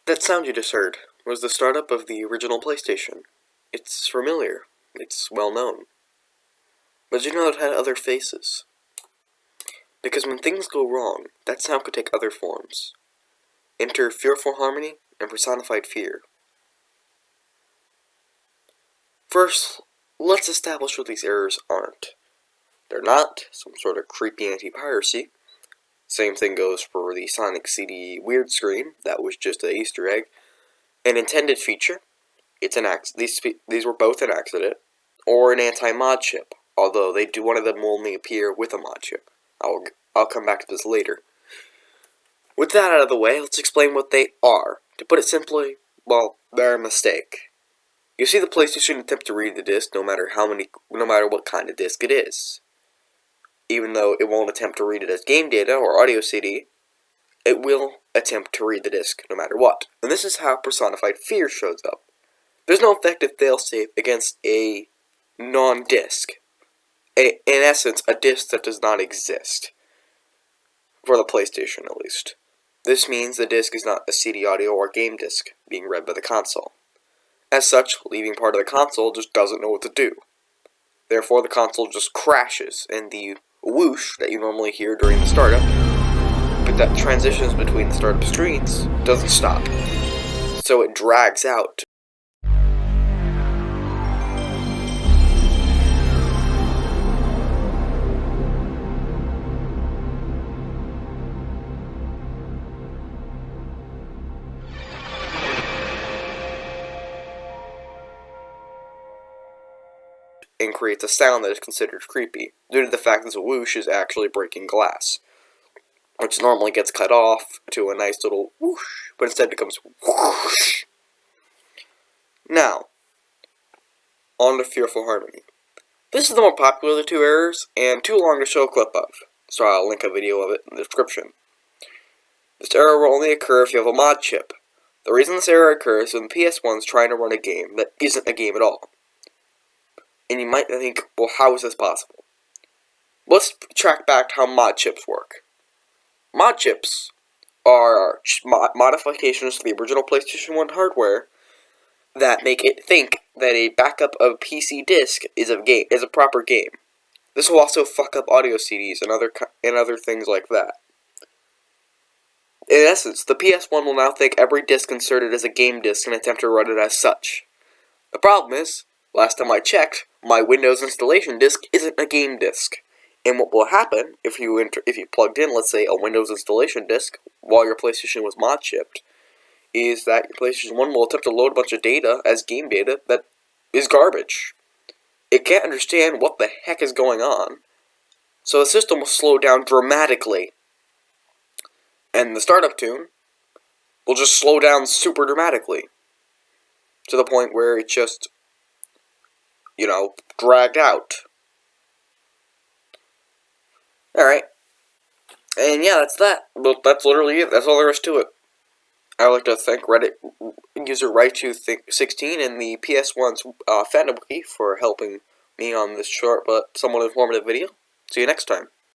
That sound you just heard was the startup of the original PlayStation. It's familiar. It's well known. But did you know it had other faces? Because when things go wrong, that sound could take other forms. Enter Fearful Harmony and Personified Fear. First, let's establish what these errors aren't. They're not some sort of creepy anti-piracy. Same thing goes for the Sonic CD weird screen. That was just an Easter egg. An intended feature. It's an these were both an accident. Or an anti-mod chip. Although one of them will only appear with a mod chip. I'll come back to this later. With that out of the way, let's explain what they are. To put it simply, well, they're a mistake. You see the PlayStation attempt to read the disc no matter what kind of disc it is. Even though it won't attempt to read it as game data or audio CD, it will attempt to read the disc no matter what. And this is how Personified Fear shows up. There's no effective failsafe against a non-disc. In essence, a disc that does not exist. For the PlayStation, at least. This means the disc is not a CD audio or game disc being read by the console. As such, leaving part of the console just doesn't know what to do. Therefore, the console just crashes, and the whoosh that you normally hear during the startup, but that transitions between the startup screens, doesn't stop. So it drags out. And creates a sound that is considered creepy, due to the fact that the whoosh is actually breaking glass, which normally gets cut off to a nice little whoosh, but instead becomes whoosh. Now, on to Fearful Harmony. This is the more popular of the two errors, and too long to show a clip of, so I'll link a video of it in the description. This error will only occur if you have a mod chip. The reason this error occurs is when the PS1 is trying to run a game that isn't a game at all. And you might think, well, how is this possible? Let's track back to how mod chips work. Mod chips are modifications to the original PlayStation 1 hardware that make it think that a backup of PC disc is a proper game. This will also fuck up audio CDs and other things like that. In essence, the PS1 will now think every disc inserted is a game disc and attempt to run it as such. The problem is, last time I checked, my Windows installation disk isn't a game disk. And what will happen if you plugged in, let's say, a Windows installation disk while your PlayStation was mod chipped, is that your PlayStation 1 will attempt to load a bunch of data as game data that is garbage. It can't understand what the heck is going on, so the system will slow down dramatically. And the startup tune will just slow down super dramatically, to the point where it just, dragged out. Alright. And yeah, that's that. Well, that's literally it. That's all there is to it. I would like to thank Reddit user Right216 and the PS1's fandom wiki for helping me on this short but somewhat informative video. See you next time.